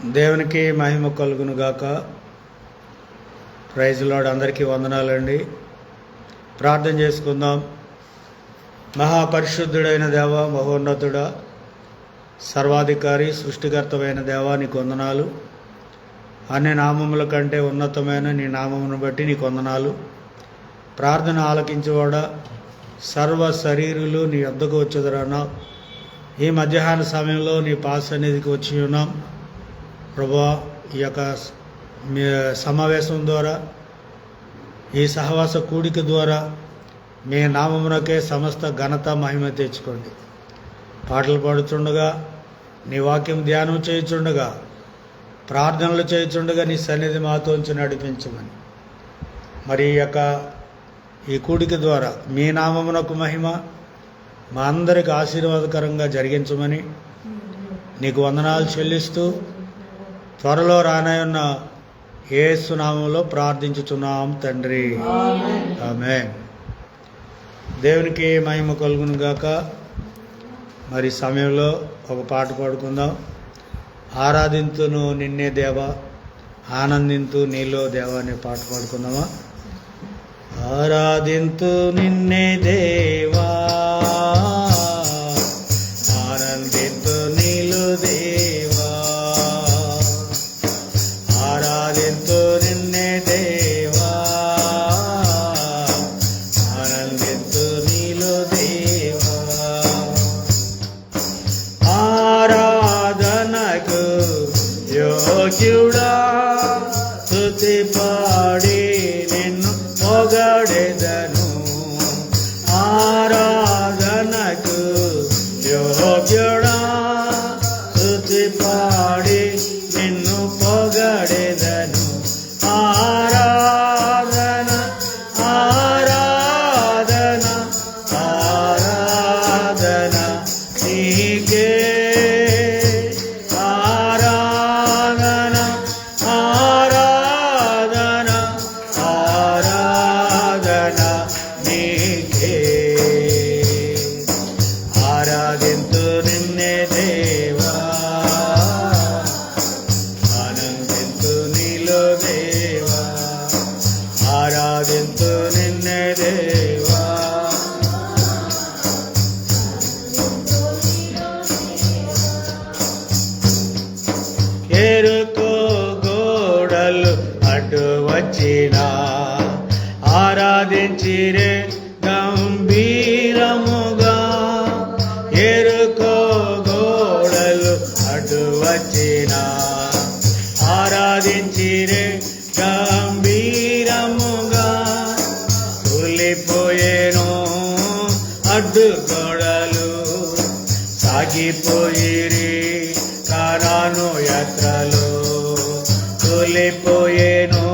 దేవునికి మహిమ కలుగును గాక. Praise lord. అందరికీ వందనాలండి. ప్రార్థన చేసుకుందాం. మహాపరిశుద్ధుడైన దేవ, మహోన్నతుడా, సర్వాధికారి, సృష్టికర్తమైన దేవా, నీకు వందనాలు. అన్ని నామముల కంటే ఉన్నతమైన నీ నామమును బట్టి నీకు వందనాలు. ప్రార్థన ఆలకించేవాడా, సర్వ శరీరులు నీ వద్దకు వచ్చేదరన్నా. ఈ మధ్యాహ్న సమయంలో నీ పాస్ సన్నిధికి వచ్చి ఉన్నాం ప్రభువా. ఈ యొక్క సమావేశం ద్వారా, ఈ సహవాస కూడిక ద్వారా మీ నామమునకే సమస్త ఘనత మహిమ తెచ్చుకోండి. పాటలు పాడుతుండగా, నీ వాక్యం ధ్యానం చేయుచుండగా, ప్రార్థనలు చేయుచుండగా నీ సన్నిధి మాతోంచి నడిపించమని, మరి ఈ కూడిక ద్వారా మీ నామమునకు మహిమ మా అందరికి ఆశీర్వాదకరంగా జరిగించమని నీకు వందనాలు చెల్లిస్తూ, త్వరలో రానయున్న యేసు నామములో ప్రార్థించుచున్నాం తండ్రి, ఆమేన్. దేవునికి మహిమ కలుగును గాక. మరి సమయంలో ఒక పాట పాడుకుందాం. ఆరాధింతును నిన్నే దేవా, ఆనందింతు నీలో దేవా అనే పాట పాడుకుందామా? ఆరాధింతు నిన్నే దేవా, ఆనందింతు నీలో దేవా, ఆరాధింతు నిన్నే దేవా, ఆనందింతు నీలో దేవా. ఆరాధనకు యోగ్యుడా, స్తుతి పాడి నిన్ను పొగడెదను. ఆరాధనకు యోగ్యుడా, స్తుతి పాడి నిన్ను పొగడెదను. ఆరాధన ఆరాధన ఆరాధన నీకే, ఆరాధన ఆరాధన ఆరాధన నీకే. ఆరాధింతు నిన్నే దేవా, ఆనందింతు నీలో దేవా, ఆరాధింతు నిన్నే దేవా. ఎరుకో గోడలు అడ్డు వచ్చినా ఆరాధించిరే గంభీరముగా. ఎరుకో గోడలు అడ్డు వచ్చినా ఆరాధించిరే గంభీరముగా. కూలిపోయేను అడ్డు గోడలు, సాగిపోయిరి కానాను యాత్రలో. కూలిపోయేను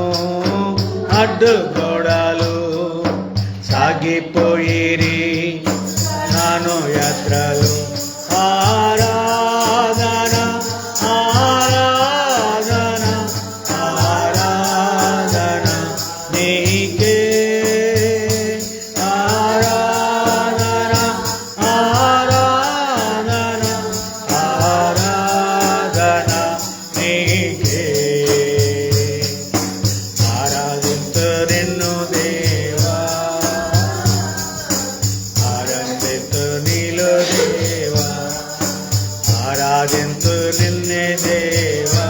అడ్డు గోడలు, సాగిపోయిరి నాను యాత్రలు. ఆరాధన ఆరాధన ఆరాధన నీకే, ఆరాధన ఆరాధన ఆరాధన నీకే. ఆరాధింతు నిన్ను దేవా, ఆనందింతు నీలో దేవా, ఆరాధింతు నిన్నే దేవా.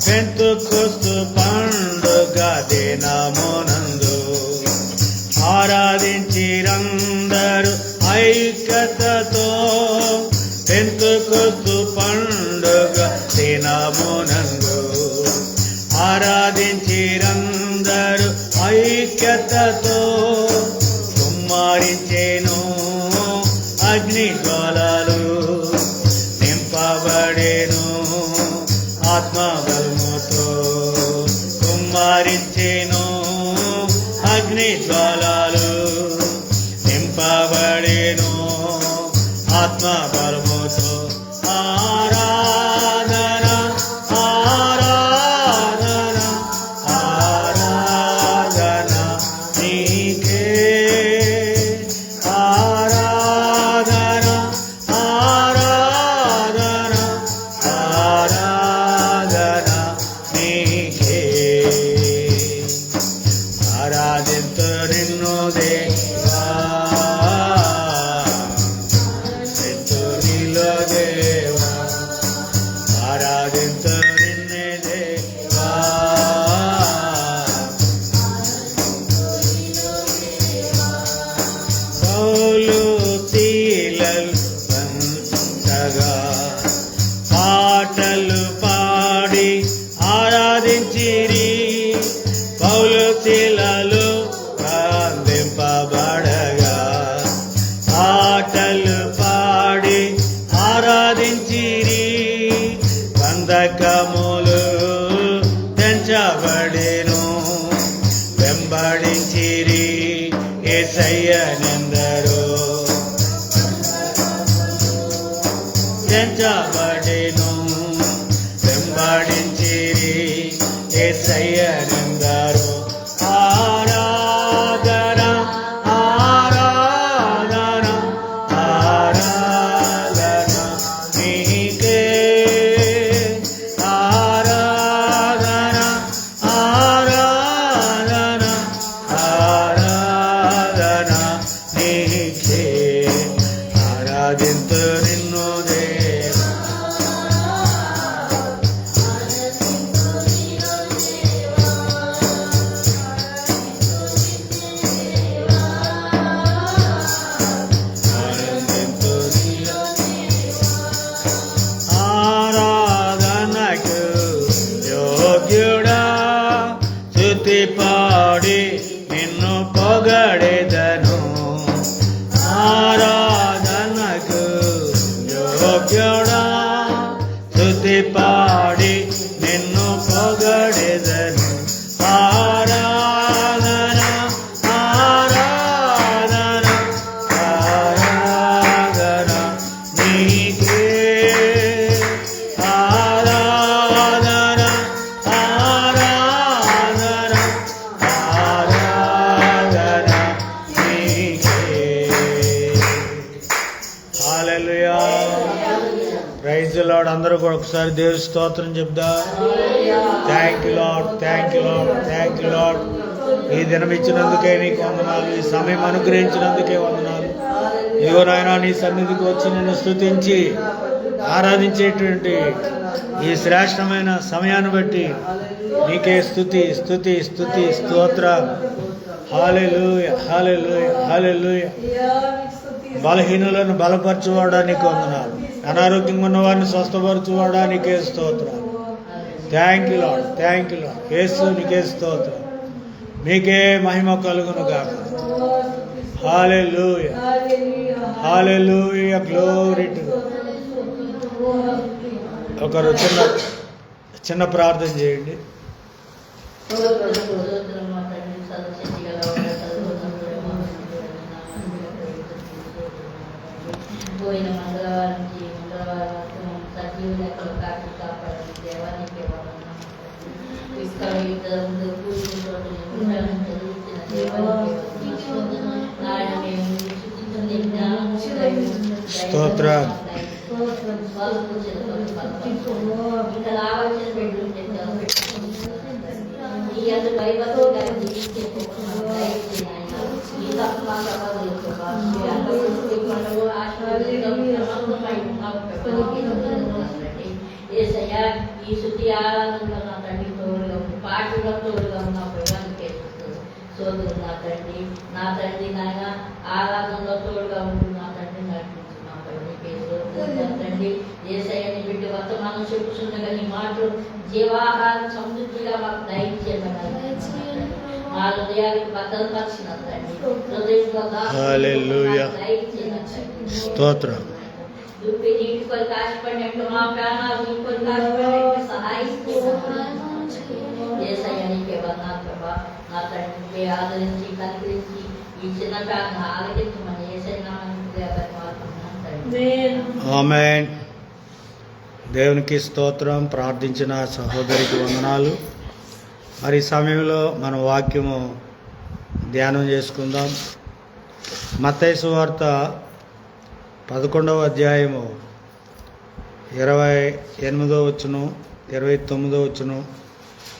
పెంతెకొస్తు పండుగ దినమునందు ఆరాధించిరందరు ఐక్యతతో. పెంతెకొస్తు పండుగ దినమునందు ఆరాధించిరందరు ఐక్యతతో. కుమ్మరించెను అగ్ని జ్వాలలు, నింపబడేను ఆత్మబలముతో. కుమ్మరించెను అగ్ని జ్వాలలు, నింపబడేను ఆత్మబలముతో. ఆరాధన ఆరాధన ఆరాధన నీకే, ఆరాధన పాటలు పంచగా పాటలు పాడి ఆరాధించిరి పౌలు శీలలు ప్రార్థింపబడగా పాటలు పాడి ఆరాధించిరి బంధకములు తెంచబడెను వెంబడించిరి యేసయ్యనెందరో తెంచబడెను వెంబడించిరి యేసయ్యనెందరో ఆరాధన ఆరాధన ఆరాధన నీకే ఆరాధన ఆరాధన ఆరాధన నీకే ఆరాధింతు నిన్ను దేవా ఆరాధనకు యోగ్యుడా స్తుతి పాడి నిన్ను పొగడెదను ఆరాధనకు యోగ్యుడా స్తుతి పాడి నిన్ను పొగడెదను ఆరాధన ఆరాధన ఆరాధన నీకే ఆరాధన ఆరాధన ఆరాధన నీకే హల్లెలూయా ప్రైజ్ ది లార్డ్. అందరూ కూడా ఒకసారి దేవుని స్తోత్రం చెప్దా. Thank you lord, thank you lord, thank you lord. ఈ దినం ఇచ్చినందుకే నీకు వందనాలు, ఈ సమయం అనుగ్రహించినందుకే వందనాలు. ఇదిగో నాయనా నీ సన్నిధికి వచ్చి నిన్ను స్తుతించి ఆరాధించేటువంటి ఈ శ్రేష్టమైన సమయాన్ని బట్టి నీకే స్తుతి స్తుతి స్తుతి స్తోత్ర. హల్లెలూయా హల్లెలూయా హల్లెలూయా. బలహీనులను బలపరచుకోవడానికి వందనాలు, అనారోగ్యంగా ఉన్న వారిని స్వస్థపరచుకోవడానికే స్తోత్రం. Thank you lord, thank you lord. Yesu నీకే స్తోత్రం, మీకే మహిమ కలుగును గాక. Hallelujah hallelujah glory to God. ఒకరు చిన్న ప్రార్థన చేయండి. పోయిన మంగళవారంకి మంగళవారం సజీవ లెక్కలు కాకి కాపాడని దేవానికి ఇక్కడ యుద్ధంలో కూర్చున్న చదువుతున్న దేవానికి నాయన మేము శుద్ధించని జ్ఞానం స్తోత్రం. ఇంకా రావాల్సిన పెట్టుంటే ఈ అందు భయభక్తులుగా జీవించే ఈ శుద్ధి ఆరాధనలో నా తండ్రి తోడుగా ఉంది, పాటలో తోడుగా ఉన్న ప్రజలకే సోదరు నా తండ్రి నాయన ఆరాధనలో తోడుగా ఉంటూ నా తండ్రి నడిపించున్నాం. తండ్రి ఏసయ్యని బిడ్డ వర్తమానం చెప్పుచుండగా నీ మాటలు జీవాహారం సమృద్ధిగా మాకు దయచేయమని మా హృదయానికి భద్రపరిచిన తండ్రి హల్లెలూయా స్తోత్రం. దుప్పి నీటి కొరకు ఆశపడినట్లు మా ప్రాణాలు నీ కొరకు ఆశపడినట్లు సహాయిస్తున్నాను. ఏసయ్యనికే వందనాలు ప్రభా. నా తండ్రి ఆదరించి కనికరించి ఈ చిన్న ప్రార్థన ఆలకించమని ఏసయ్య నామములో అభివందనాలు తండ్రి. ఆమేన్. దేవునికి స్తోత్రం. ప్రార్థించిన సహోదరికి వందనాలు. మరి ఈ సమయంలో మన వాక్యము ధ్యానం చేసుకుందాం. మత్తయి సువార్త 11వ అధ్యాయము 28వ వచనం 29వ వచనం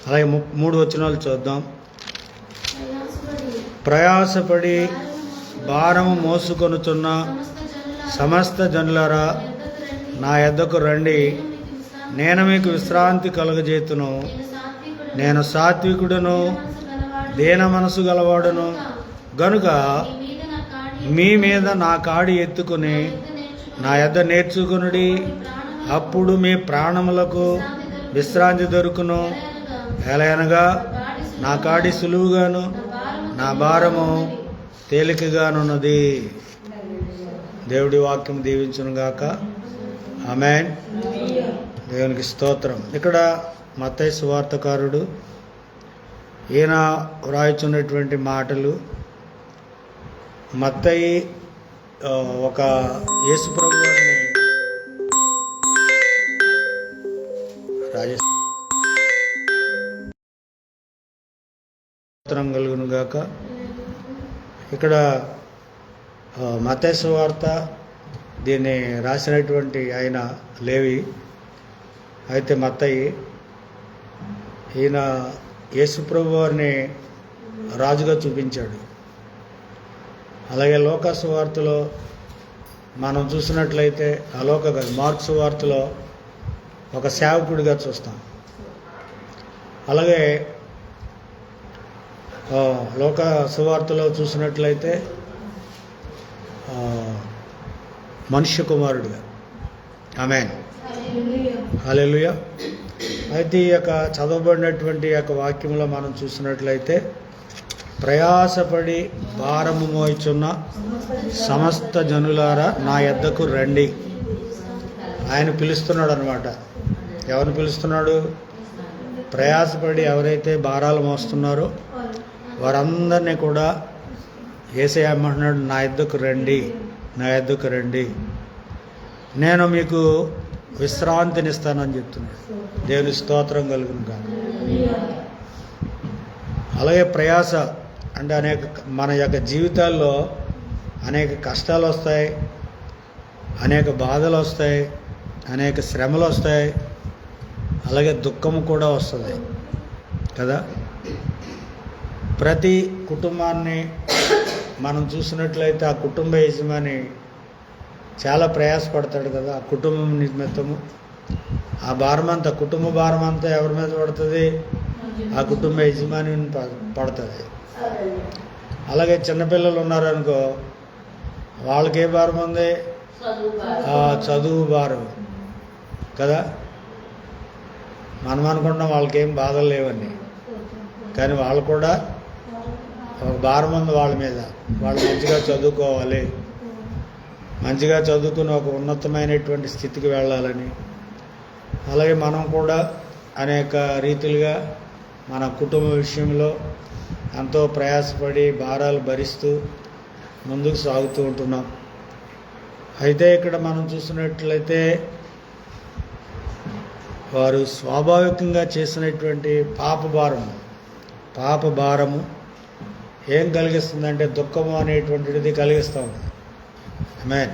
అలాగే 3 వచనాలు చూద్దాం. ప్రయాసపడి భారము మోసుకొనుచున్న సమస్త జనులారా నా యొద్దకు రండి, నేను మీకు విశ్రాంతి కలుగజేతును. నేను సాత్వికుడును దీన మనసు గలవాడును గనుక మీ మీద నా కాడి ఎత్తుకుని నా యొద్ద నేర్చుకునుడి, అప్పుడు మీ ప్రాణములకు విశ్రాంతి దొరుకును. ఎలయనగా నా కాడి సులువుగాను నా భారము తేలికగానున్నది. దేవుడి వాక్యం దీవించును గాక. ఆమేన్. దేవునికి స్తోత్రం. ఇక్కడ మత్తయి సువార్తకారుడు ఈయన వ్రాయిచున్నటువంటి మాటలు, మత్తయి ఒక యేసుప్రభు వారిని కలుగును గాక. ఇక్కడ మత్తయి సువార్త దీన్ని రాసినటువంటి ఆయన లేవి. అయితే మత్తయి ఈయన యేసుప్రభు వారిని రాజుగా చూపించాడు. అలాగే లోకా సువార్తలో మనం చూసినట్లయితే, మార్కు సువార్తలో ఒక సేవకుడిగా చూస్తాం. అలాగే లోక సువార్తలో చూసినట్లయితే మనుష్య కుమారుడిగా. ఆమేన్. హల్లెలూయా. అయితే ఈ యొక్క చదవబడినటువంటి యొక్క వాక్యంలో మనం చూసినట్లయితే, ప్రయాసపడి భారము మోయిచున్న సమస్త జనులారా నా యొద్దకు రండి. ఆయన పిలుస్తున్నాడు అన్నమాట. ఎవరిని పిలుస్తున్నాడు? ప్రయాసపడి ఎవరైతే భారాలు మోస్తున్నారో వారందరినీ కూడా యేసయ్య ఏమంటున్నాడు, నా యొద్దకు రండి, నా యొద్దకు రండి, నేను మీకు విశ్రాంతినిస్తానని చెప్తున్నాడు. దేవుని స్తోత్రం కలుగును గాక. అలాగే ప్రయాస అంటే మన యొక్క జీవితాల్లో అనేక కష్టాలు వస్తాయి, అనేక బాధలు వస్తాయి, అనేక శ్రమలు వస్తాయి, అలాగే దుఃఖము కూడా వస్తుంది కదా. ప్రతి కుటుంబాన్ని మనం చూసినట్లయితే ఆ కుటుంబ యజమాని చాలా ప్రయాసపడతాడు కదా. ఆ కుటుంబం నిమిత్తము ఆ భారమంతా, కుటుంబ భారం అంతా ఎవరి మీద పడుతుంది? ఆ కుటుంబ యజమాని పడుతుంది. అలాగే చిన్నపిల్లలు ఉన్నారనుకో, వాళ్ళకి ఏ భారం ఉంది? ఆ చదువు భారం కదా. మనం అనుకుంటాం వాళ్ళకేం బాధలు లేవని, కానీ వాళ్ళు కూడా ఒక భారం ఉంది వాళ్ళ మీద. వాళ్ళు మంచిగా చదువుకోవాలి, మంచిగా చదువుకుని ఒక ఉన్నతమైనటువంటి స్థితికి వెళ్ళాలని. అలాగే మనం కూడా అనేక రీతిలుగా మన కుటుంబ విషయంలో ఎంతో ప్రయాసపడి భారాలు భరిస్తూ ముందుకు సాగుతూ ఉంటున్నాం. అయితే ఇక్కడ మనం చూసినట్లయితే వారు స్వాభావికంగా చేసినటువంటి పాప భారము ఏం కలిగిస్తుందంటే దుఃఖము అనేటువంటిది కలిగిస్తూ ఉంది. ఆమేన్.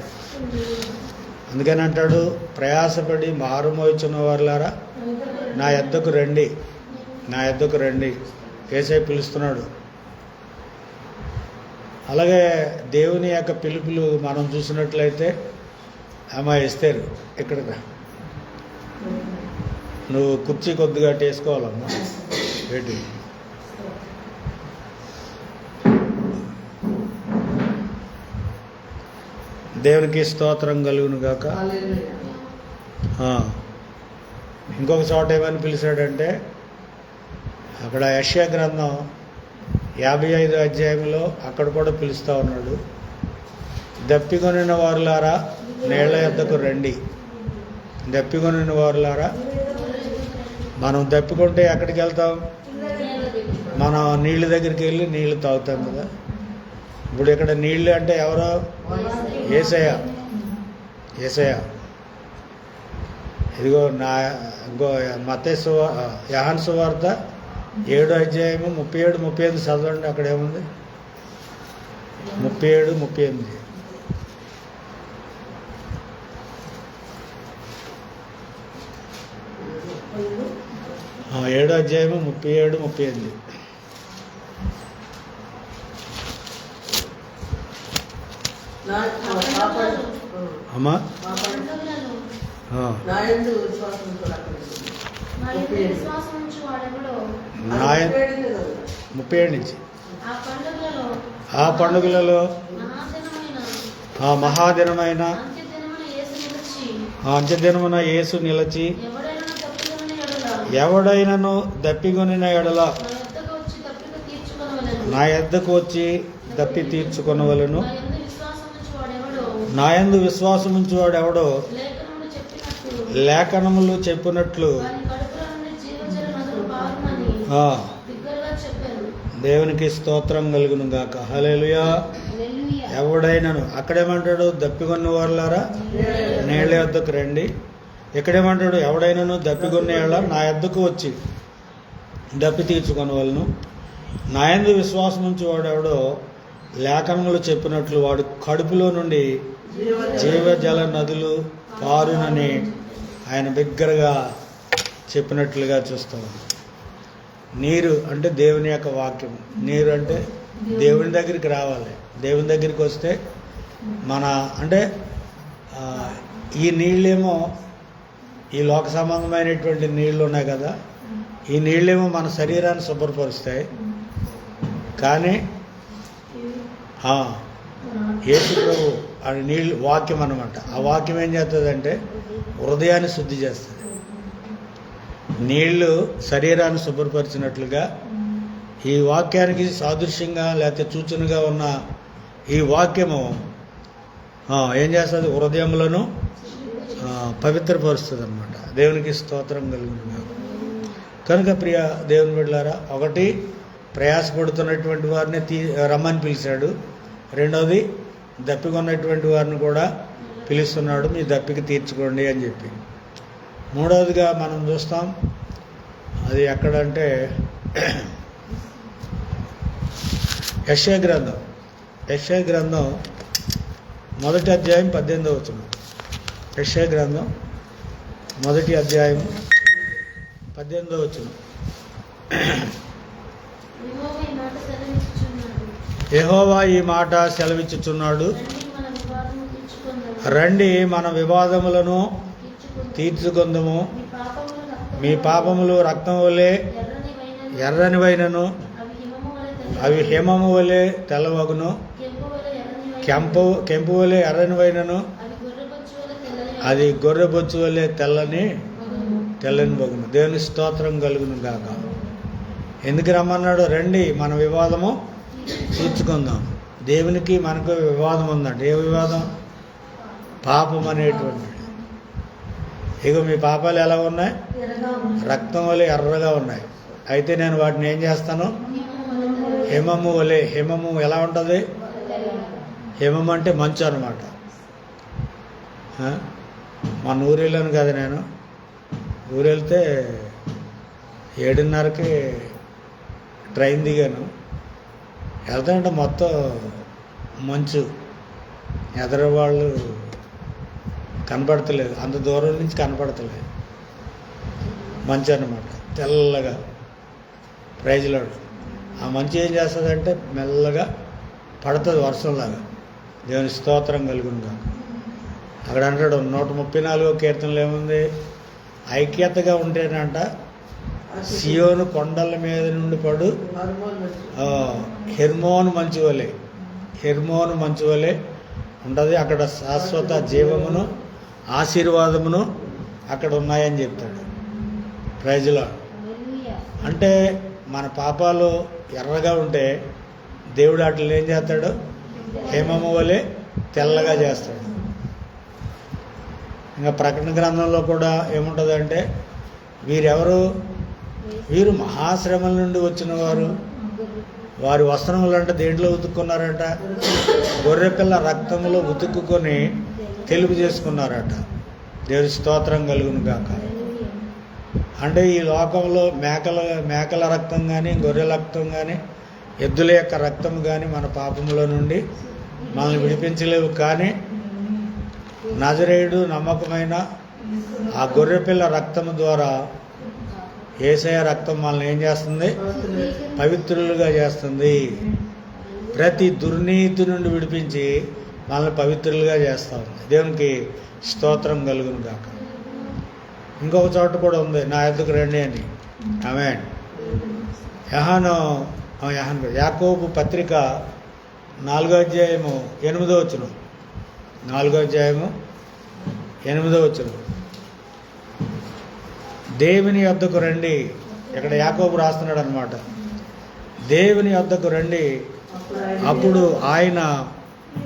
అందుకని అంటాడు, ప్రయాసపడి భారం మోయుచున్న వారులారా నా యొద్దకు రండి, నా యొద్దకు రండి. యేసయ్య పిలుస్తున్నాడు. అలాగే దేవుని యొక్క పిలుపులు మనం చూసినట్లయితే, అమ్మ ఎస్తేరు ఇక్కడ నువ్వు కుర్చీ కొద్దిగా వేసుకోవాలమ్మా. ఏంటి దేవునికి స్తోత్రం కలుగును గాక. ఇంకొక చోట ఏమని పిలిచాడంటే, అక్కడ యెషయా గ్రంథం 55 అధ్యాయంలో అక్కడ కూడా పిలుస్తూ ఉన్నాడు. దప్పికొనిన వారులారా నీళ్ల యొద్దకు రండి. దప్పికొనిన వారులారా, మనం దప్పికొంటే ఎక్కడికి వెళ్తాం? మనం నీళ్ళ దగ్గరికి వెళ్ళి నీళ్లు తాగుతాం కదా. ఇప్పుడు ఇక్కడ నీళ్ళు అంటే ఎవరో? యేసయ్య. ఇదిగో మత్తయి యోహాను సువార్త 7వ అధ్యాయము 37, 38 చదవండి. అక్కడ ఏముంది? 37, 38. 7వ అధ్యాయము 37, 38. అమ్మా 37 నుంచి. ఆ పండుగలలో ఆ మహాదినమైన అంత్యదినమున యేసు నిలిచి ఎవడైనను తప్పికొనిన ఎవడైనను యెడల దప్పికొనిన ఎడల నా యొద్దకు వచ్చి తప్పిక నా యొద్దకు వచ్చి దప్పి తీర్చుకొనవలను. తీర్చుకొనవలెను. నా యందు విశ్వాసముంచు వాడెవడో లేఖనములు చెప్పినట్టు లేఖనములు చెప్పినట్లు వాని కడుపులో నుండి జీవజల నదులు పారుమని ఆ, బిగ్గరగా చెప్పారు. దేవునికి స్తోత్రం కలుగును గాక. హల్లెలూయా. హల్లెలూయా. ఎవడైనను అక్కడేమంటాడు? దప్పికొన్న వారులారా నీళ్ళ యొద్దకు రండి. ఇక్కడేమంటాడు? ఎవడైనను దప్పికొన్న వాళ్ళ నా యొద్దకు వచ్చి దప్పి తీర్చుకొనవలను. నా యందు విశ్వాసం ఉంచి వాడెవడో లేఖనములు చెప్పినట్లు వాడు కడుపులో నుండి జీవజల నదులు పారునని ఆయన బిగ్గరగా చెప్పినట్లుగా చూస్తాం. నీరు అంటే దేవుని యొక్క వాక్యం. నీరు అంటే దేవుని దగ్గరికి రావాలి. దేవుని దగ్గరికి వస్తే మన అంటే ఈ నీళ్ళేమో ఈ లోక సంబంధమైనటువంటి నీళ్ళు ఉన్నాయి కదా, ఈ నీళ్ళేమో మన శరీరాన్ని శుభ్రపరుస్తాయి. కానీ యేసు ప్రభు అది నీళ్ళు వాక్యం అన్నమాట. ఆ వాక్యం ఏం చేస్తుందంటే హృదయాన్ని శుద్ధి చేస్తుంది. నీళ్లు శరీరాన్ని శుభ్రపరిచినట్లుగా ఈ వాక్యానికి సాదృశ్యంగా లేకపోతే సూచనగా ఉన్న ఈ వాక్యము ఏం చేస్తుంది? హృదయములను పవిత్రపరుస్తుంది అన్నమాట. దేవునికి స్తోత్రం కలుగుతుంది. కనుక ప్రియ దేవుని బిడ్డలారా, ఒకటి ప్రయాసపడుతున్నటువంటి వారిని రమ్మని పిలిచాడు. రెండవది దప్పికొన్నటువంటి వారిని కూడా పిలుస్తున్నాడు, మీ దప్పిక తీర్చుకోండి అని చెప్పి. మూడవదిగా మనం చూస్తాం, అది ఎక్కడంటే యెషయా గ్రంథం మొదటి అధ్యాయం 18వ వచనం. యెషయా గ్రంథం మొదటి అధ్యాయం 18వ వచనం. యెహోవా ఈ మాట సెలవిచ్చుచున్నాడు, రండి మన వివాదములను తీర్చుకొందుము. మీ పాపములు రక్తం వలె ఎర్రనివైనను అవి హిమము వలె తెల్లవగును. కెంపు వలె ఎర్రనివైనను అది గొర్రెబొచ్చు వలె తెల్లని బగును. దేవుని స్తోత్రం కలుగును గాక. ఎందుకు రమ్మన్నాడు? రండి మన వివాదము తీర్చుకుందాం. దేవునికి మనకు వివాదం ఉందండి. ఏ వివాదం? పాపం అనేటువంటి. ఇగో మీ పాపాలు ఎలా ఉన్నాయి? రక్తం వలె ఎర్రగా ఉన్నాయి. అయితే నేను వాటిని ఏం చేస్తాను? హిమము వలె. హిమము ఎలా ఉంటుంది? హిమం అంటే మంచు అనమాట. మన ఊరెళ్ళాను కదా, నేను ఊరెళ్తే 7:30కి ట్రైన్ దిగాను. వెళ్తానంటే మొత్తం మంచు, ఎదరు వాళ్ళు కనపడతలేదు, అంత దూరం నుంచి కనపడతలేదు. మంచు అన్నమాట, తెల్లగా ప్రైజ్లాడు. ఆ మంచు ఏం చేస్తుందంటే మెల్లగా పడుతుంది వర్షంలాగా. దేవుని స్తోత్రం కలుగును. అక్కడ అంటాడు 134వ కీర్తనలు ఏముంది? ఐక్యతగా ఉంటేనంట సియోను కొండల మీద నుండి పడు హెర్మోను మంచు వలె ఉంటుంది. అక్కడ శాశ్వత జీవమును ఆశీర్వాదమును అక్కడ ఉన్నాయని చెప్తాడు. ప్రైజ్లో అంటే మన పాపాలు ఎర్రగా ఉంటే దేవుడు వాటిని ఏం చేస్తాడు? హేమము వలె తెల్లగా చేస్తాడు. ఇంకా ప్రకటన గ్రంథంలో కూడా ఏముంటుందంటే వీరెవరు? వీరు మహాశ్రమల నుండి వచ్చిన వారు. వారి వస్త్రములు అంటే దేంట్లో ఉతుక్కున్నారంట? గొర్రెపిల్ల రక్తములో ఉతుక్కుని తెలుపు చేసుకున్నారట. దేవుని స్తోత్రం కలుగును గాక. అంటే ఈ లోకంలో మేకల రక్తం కానీ, గొర్రెల రక్తం కానీ, ఎద్దుల యొక్క రక్తం కానీ మన పాపముల నుండి మనల్ని విడిపించలేవు. కానీ నజరేయుడు నమ్మకమైన ఆ గొర్రెపిల్ల రక్తము ద్వారా యేసయ్య రక్తం మనల్ని ఏం చేస్తుంది? పవిత్రులుగా చేస్తుంది. ప్రతి దుర్నీతి నుండి విడిపించి మనల్ని పవిత్రులుగా చేస్తూ ఉంది. దేవునికి స్తోత్రం కలుగును గాక. ఇంకొక చోట కూడా ఉంది, నా ఎద్దుకు రండి అని. ఆమేన్. యాకోబు పత్రిక 4వ అధ్యాయము 8వ వచనం. 4వ అధ్యాయము 8వ వచనం. దేవుని యొద్దకు రండి. ఇక్కడ యాకోబు రాస్తున్నాడు అనమాట. దేవుని యొద్దకు రండి, అప్పుడు ఆయన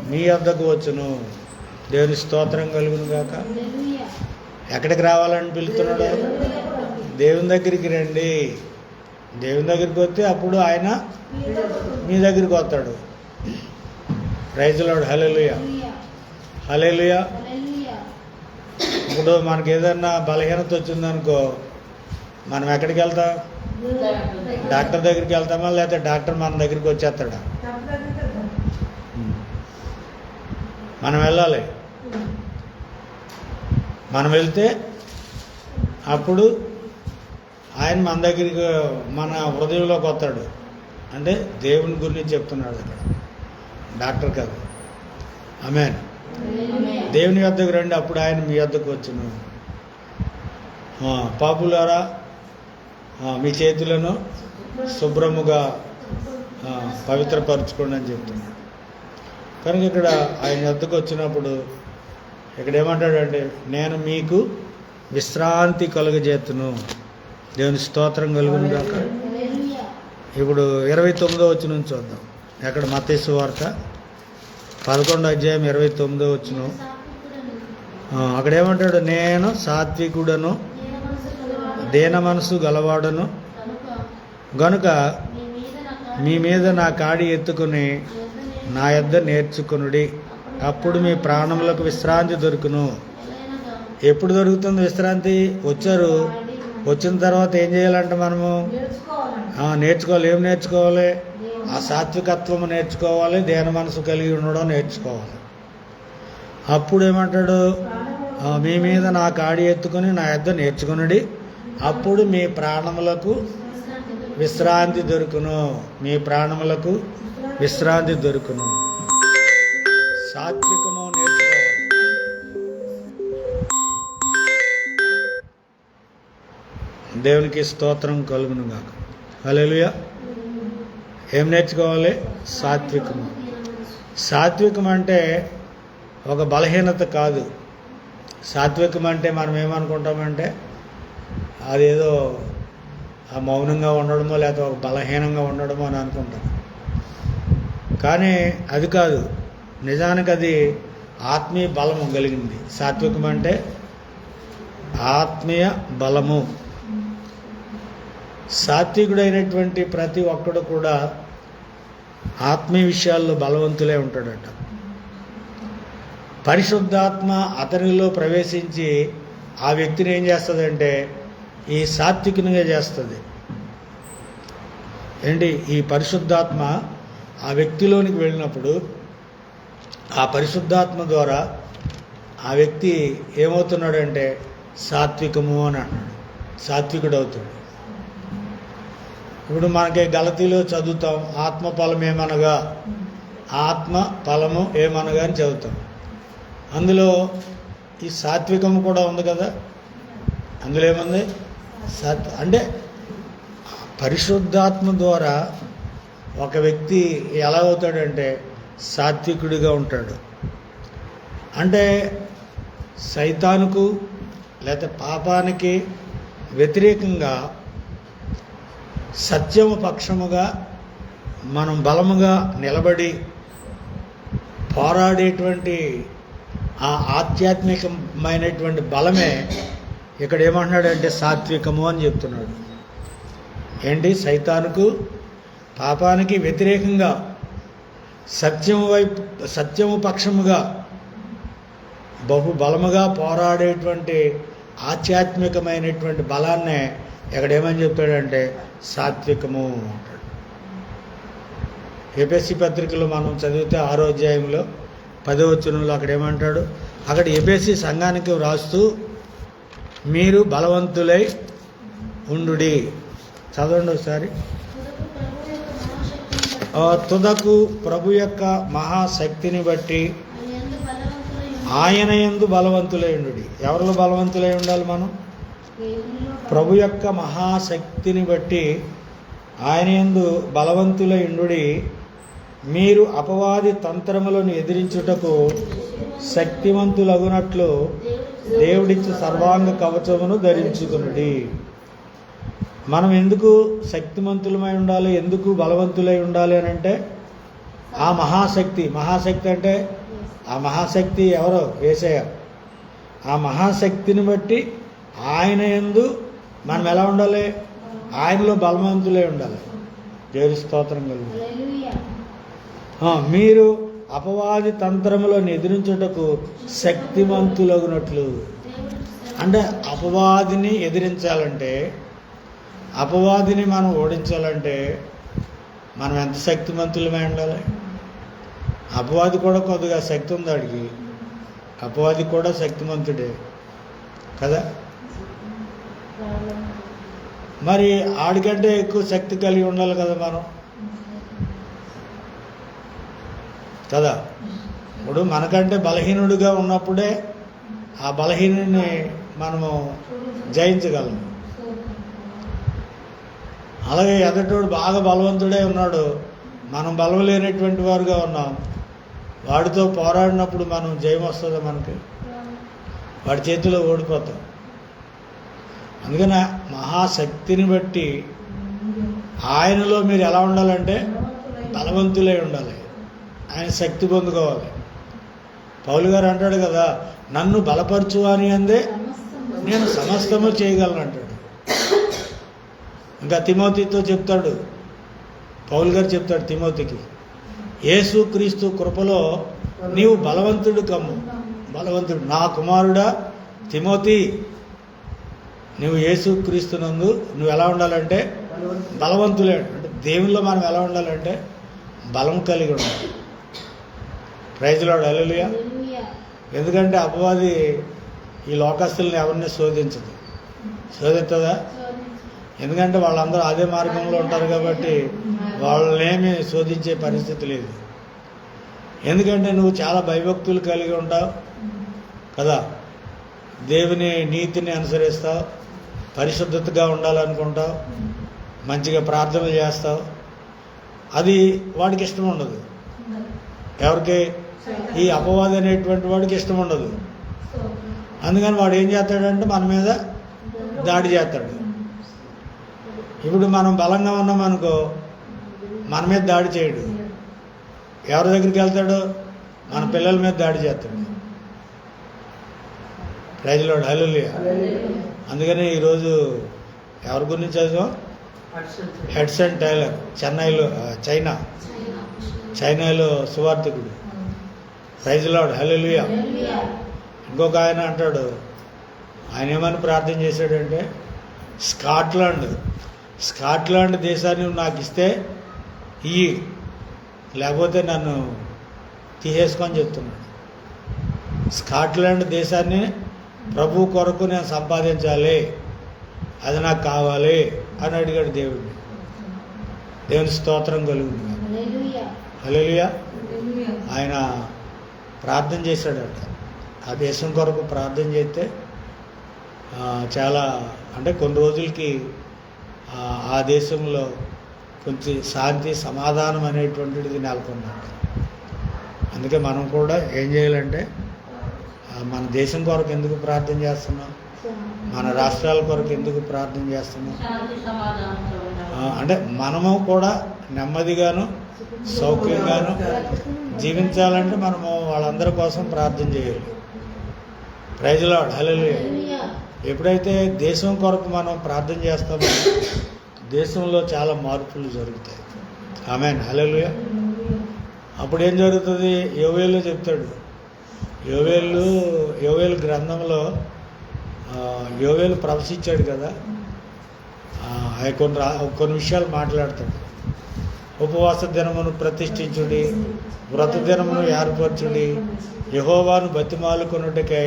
మీ యొద్దకు వచ్చును. దేవుని స్తోత్రం కలుగును గాక. ఎక్కడికి రావాలని పిలుస్తున్నాడు? దేవుని దగ్గరికి రండి. దేవుని దగ్గరికి వస్తే అప్పుడు ఆయన మీ దగ్గరికి వస్తాడు. Praise lord. Hallelujah, hallelujah. ఇప్పుడు మనకి ఏదన్నా బలహీనత వచ్చిందనుకో, మనం ఎక్కడికి వెళ్తాం? డాక్టర్ దగ్గరికి వెళ్తామా, లేకపోతే డాక్టర్ మన దగ్గరికి వచ్చేస్తాడా? మనం వెళ్ళాలి. మనం వెళ్తే అప్పుడు ఆయన మన దగ్గరికి, మన హృదయంలోకి వస్తాడు. అంటే దేవుని గురించి చెప్తున్నాడు అక్కడ, డాక్టర్ కాదు. ఆమేన్. దేవుని యొద్దకు రండి, అప్పుడు ఆయన మీ యొద్దకు వచ్చును. పాపులారా, మీ చేతులను శుభ్రముగా పవిత్రపరచుకోండి అని చెప్తున్నాడు. కనుక ఇక్కడ ఆయన యొద్దకు వచ్చినప్పుడు ఇక్కడ ఏమంటాడంటే, నేను మీకు విశ్రాంతి కలుగజేతును. దేవుని స్తోత్రం కలుగును గాక. ఇప్పుడు 29వ వచనం చూద్దాం. ఎక్కడ? మత్తయి సువార్త 11వ అధ్యాయం 29వ వచనం. అక్కడ ఏమంటాడు? నేను సాత్వికుడను, దీన మనసు గలవాడను గనుక మీ మీద నా కాడి ఎత్తుకుని నా యొద్ద నేర్చుకునుడి, అప్పుడు మీ ప్రాణములకు విశ్రాంతి దొరుకును. ఎప్పుడు దొరుకుతుంది విశ్రాంతి? వచ్చారు, వచ్చిన తర్వాత ఏం చేయాలంటే మనము నేర్చుకోవాలి. ఏం నేర్చుకోవాలి? ఆ సాత్వికత్వము నేర్చుకోవాలి, దీన మనసు కలిగి ఉండడం నేర్చుకోవాలి. అప్పుడు ఏమంటాడు? మీ మీద నా కాడి ఎత్తుకుని నా యొద్ద నేర్చుకునుడి, అప్పుడు మీ ప్రాణములకు విశ్రాంతి దొరుకును. మీ ప్రాణములకు విశ్రాంతి దొరుకును. సాత్వికము నేర్చుకోవాలి. దేవునికి స్తోత్రం కలుగును గాక. హల్లెలూయా. ఏం నేర్చుకోవాలి? సాత్వికము. సాత్వికం అంటే ఒక బలహీనత కాదు. సాత్వికం అంటే మనం ఏమనుకుంటామంటే అదేదో మౌనంగా ఉండడమో లేకపోతే ఒక బలహీనంగా ఉండడమో అని అనుకుంటాం. కానీ అది కాదు. నిజానికి అది ఆత్మీయ బలము కలిగింది. సాత్వికం అంటే ఆత్మీయ బలము. సాత్వికుడైనటువంటి ప్రతి ఒక్కడు కూడా ఆత్మీయ విషయాల్లో బలవంతులే ఉంటాడట. పరిశుద్ధాత్మ అతనిలో ప్రవేశించి ఆ వ్యక్తిని ఏం చేస్తుందంటే ఈ సాత్వికునిగా చేస్తుంది. ఏంటి? ఈ పరిశుద్ధాత్మ ఆ వ్యక్తిలోనికి వెళ్ళినప్పుడు ఆ పరిశుద్ధాత్మ ద్వారా ఆ వ్యక్తి ఏమవుతున్నాడంటే సాత్వికము అని అన్నాడు, సాత్వికుడు అవుతాడు. ఇప్పుడు మనకి గలతీలో చదువుతాం, ఆత్మ ఫలం ఏమనగా, ఆత్మ ఫలము ఏమనగా అని చదువుతాం. అందులో ఈ సాత్వికము కూడా ఉంది కదా. అందులో ఏముంది? అంటే పరిశుద్ధాత్మ ద్వారా ఒక వ్యక్తి ఎలా అవుతాడంటే సాత్వికుడిగా ఉంటాడు. అంటే సైతానుకు లేకపోతే పాపానికి వ్యతిరేకంగా సత్యము పక్షముగా మనం బలముగా నిలబడి పోరాడేటువంటి ఆ ఆధ్యాత్మికమైనటువంటి బలమే ఇక్కడ ఏమంటున్నాడంటే సాత్వికము అని చెప్తున్నాడు. ఏంటి? సైతానుకు పాపానికి వ్యతిరేకంగా సత్యము పక్షముగా బహు బలముగా పోరాడేటువంటి ఆధ్యాత్మికమైనటువంటి బలాన్నే ఇక్కడ ఏమని చెప్తాడంటే సాత్వికము అంటాడు. ఎఫెసీ పత్రికలో మనం చదివితే 6వ అధ్యాయంలో 10వ వచనంలో అక్కడ ఏమంటాడు? అక్కడ ఎఫెసీ సంఘానికి వ్రాస్తూ మీరు బలవంతులై ఉండుడి. చదవండి ఒకసారి. తుదకు ప్రభు యొక్క మహాశక్తిని బట్టి ఆయన యందు బలవంతులై ఉండుడి. ఎవరిలో బలవంతులై ఉండాలి మనం? ప్రభు యొక్క మహాశక్తిని బట్టి ఆయన యందు బలవంతులై ఉండుడి. మీరు అపవాది తంత్రములను ఎదిరించుటకు శక్తివంతులగునట్లు దేవుడిచ్చి సర్వాంగ కవచమును ధరించుకునుడి. మనం ఎందుకు శక్తిమంతులమై ఉండాలి, ఎందుకు బలవంతులై ఉండాలి అని అంటే ఆ మహాశక్తి అంటే ఆ మహాశక్తి ఎవరో? యేసయ్య. ఆ మహాశక్తిని బట్టి ఆయన యందు మనం ఎలా ఉండాలి? ఆయనలో బలవంతులై ఉండాలి. దేవుని స్తోత్రం కలుగు. మీరు అపవాది తంత్రములను ఎదిరించుటకు శక్తిమంతులగునట్లు. అంటే అపవాదిని ఎదిరించాలంటే, అపవాదిని మనం ఓడించాలంటే మనం ఎంత శక్తిమంతులమై ఉండాలి? అపవాది కూడా కొద్దిగా శక్తి ఉంది ఆడికి. అపవాది కూడా శక్తిమంతుడే కదా. మరి ఆడికంటే ఎక్కువ శక్తి కలిగి ఉండాలి కదా మనం కదా. ఇప్పుడు మనకంటే బలహీనుడిగా ఉన్నప్పుడే ఆ బలహీనుడిని మనము జయించగలం. అలాగే ఎదటోడు బాగా బలవంతుడే ఉన్నాడు, మనం బలం లేనటువంటి వారుగా ఉన్నాం. వాడితో పోరాడినప్పుడు మనం జయం వస్తుందా? మనకి వాడి చేతిలో ఓడిపోతాం. అందుకని మహాశక్తిని బట్టి ఆయనలో మీరు ఎలా ఉండాలంటే బలవంతులై ఉండాలి. ఆయన శక్తి పొందుకోవాలి. పౌలు గారు అంటాడు కదా, నన్ను బలపరచు అని అందే నేను సమస్తము చేయగలను అంటాడు. ఇంకా తిమోతితో చెప్తాడు, పౌలు గారు చెప్తాడు తిమోతికి, యేసుక్రీస్తు కృపలో నీవు బలవంతుడు కమ్ము. బలవంతుడు నా కుమారుడా తిమోతి, నువ్వు యేసుక్రీస్తునందు నువ్వు ఎలా ఉండాలంటే బలవంతులే. అంటే దేవుల్లో మనం ఎలా ఉండాలంటే బలం కలిగి ఉండాలి. ప్రైజ్ లార్డ్, హల్లెలూయా. ఎందుకంటే అపవాది ఈ లోకస్తుల్ని ఎవరిని శోధించదు. శోధిస్తుందా? ఎందుకంటే వాళ్ళందరూ అదే మార్గంలో ఉంటారు కాబట్టి వాళ్ళనేమి శోధించే పరిస్థితి లేదు. ఎందుకంటే నువ్వు చాలా భయభక్తులు కలిగి ఉంటావు కదా, దేవుని నీతిని అనుసరిస్తావు, పరిశుద్ధతగా ఉండాలనుకుంటావు, మంచిగా ప్రార్థనలు చేస్తావు. అది వాడికి ఇష్టం ఉండదు. ఎవరికి? ఈ అపవాది అనేటువంటి వాడికి ఇష్టం ఉండదు. అందుకని వాడు ఏం చేస్తాడంటే మన మీద దాడి చేస్తాడు. ఇప్పుడు మనం బలంగా ఉన్నామనుకో మన మీద దాడి చేయడు. ఎవరి దగ్గరికి వెళ్తాడు? మన పిల్లల మీద దాడి చేస్తాడు. ప్రైజ్ లార్డ్, హల్లెలూయా. అందుకని ఈరోజు ఎవరి గురించి చదివాం? హడ్సన్ టైలర్, చైనాలో సువార్థికుడు. ప్రైజ్ లార్డ్, హల్లెలూయా. ఇంకొక ఆయన అంటాడు, ఆయన ఏమని ప్రార్థన చేశాడంటే, స్కాట్లాండ్ దేశాన్ని నాకు ఇస్తే ఇయ్యి, లేకపోతే నన్ను తీసేసుకొని చెప్తున్నాడు. స్కాట్లాండ్ దేశాన్ని ప్రభు కొరకు నేను సంపాదించాలి, అది నాకు కావాలి అని అడిగాడు దేవుడిని. దేవుని స్తోత్రం కలుగుతుంది. హల్లెలూయా. ఆయన ప్రార్థన చేశాడట. ఆ దేశం కొరకు ప్రార్థన చేస్తే చాలా అంటే కొన్ని రోజులకి ఆ దేశంలో కొంచెం శాంతి సమాధానం అనేటువంటిది నెలకొన్నాడు. అందుకే మనం కూడా ఏం చేయాలంటే మన దేశం కొరకు ఎందుకు ప్రార్థన చేస్తున్నాం, మన రాష్ట్రాల కొరకు ఎందుకు ప్రార్థన చేస్తున్నాం అంటే మనము కూడా నెమ్మదిగాను సౌఖ్యంగాను జీవించాలంటే మనము వాళ్ళందరి కోసం ప్రార్థన చేయాలి. ప్రైజ్ లార్డ్, హల్లెలూయా. ఎప్పుడైతే దేశం కొరకు మనం ప్రార్థన చేస్తామో దేశంలో చాలా మార్పులు జరుగుతాయి. ఆమేన్, హల్లెలూయా. అప్పుడు ఏం జరుగుతుంది? యోవేలు చెప్తాడు. యోవేలు గ్రంథంలో యోవేలు ప్రవశించాడు కదా, కొన్ని విషయాలు మాట్లాడతాడు. ఉపవాస దినమును ప్రతిష్ఠించుడి, వ్రత దినమును ఏర్పరచుడి, యెహోవాను బతిమాలుకొనుటకై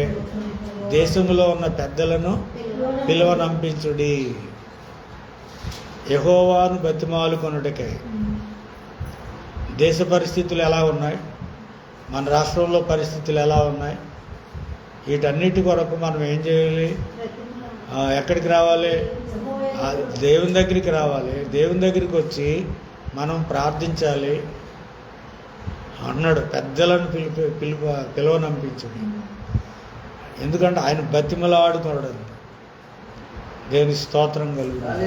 దేశంలో ఉన్న పెద్దలను పిలువనంపించుడి. యెహోవాను బతిమాలుకొనుటకై. దేశ పరిస్థితులు ఎలా ఉన్నాయి, మన రాష్ట్రంలో పరిస్థితులు ఎలా ఉన్నాయి, వీటన్నిటి కొరకు మనం ఏం చేయాలి? ఎక్కడికి రావాలి? దేవుని దగ్గరికి రావాలి. దేవుని దగ్గరికి వచ్చి మనం ప్రార్థించాలి అన్నాడు. పెద్దలను పిలువనంపించండి. ఎందుకంటే ఆయన బతిమలాడుకోవడం. దేవుని స్తోత్రం కలుగుతుంది.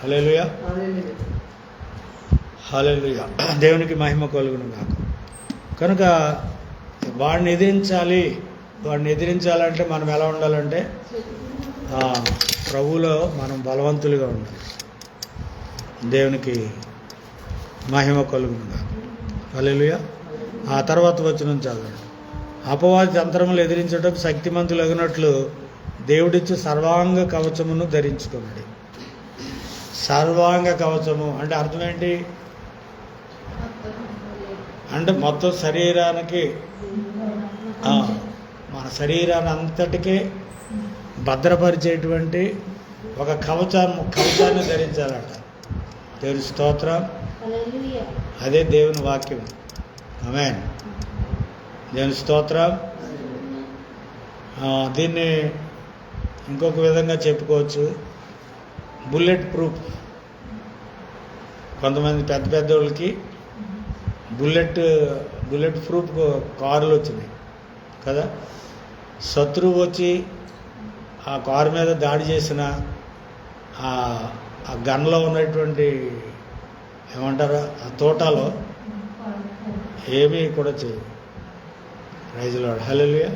హల్లెలూయా, హల్లెలూయా. దేవునికి మహిమ కలుగును గాక. కనుక వాడిని ఎదిరించాలి. వాడిని ఎదిరించాలంటే మనం ఎలా ఉండాలంటే ప్రభువులో మనం బలవంతులుగా ఉండాలి. దేవునికి మహిమ కలుగును గాక. హల్లెలూయా. ఆ తర్వాత వచనం చదవండి. అపవాది తంత్రములు ఎదిరించటకు శక్తిమంతులగినట్లు దేవుడిచ్చి సర్వాంగ కవచమును ధరించుకున్నాడు. సర్వాంగ కవచము అంటే అర్థం ఏంటి? అంటే మొత్తం శరీరానికి, మన శరీరాన్ని అంతటికీ భద్రపరిచేటువంటి ఒక కవచాన్ని ధరించాలట. దేవుని స్తోత్రం. అదే దేవుని వాక్యం. ఆమేన్. దేవుని స్తోత్రం. దీన్ని ఇంకొక విధంగా చెప్పుకోవచ్చు, బుల్లెట్ ప్రూఫ్. కొంతమంది పెద్ద పెద్దోళ్ళకి బుల్లెట్ ప్రూఫ్ కారులు వచ్చినాయి కదా. శత్రువు వచ్చి ఆ కారు మీద దాడి చేసిన ఆ గన్లో ఉన్నటువంటి ఏమంటారు, ఆ తోటలో ఏమీ కూడా చేయదు. Praise lord. హల్లెలూయా.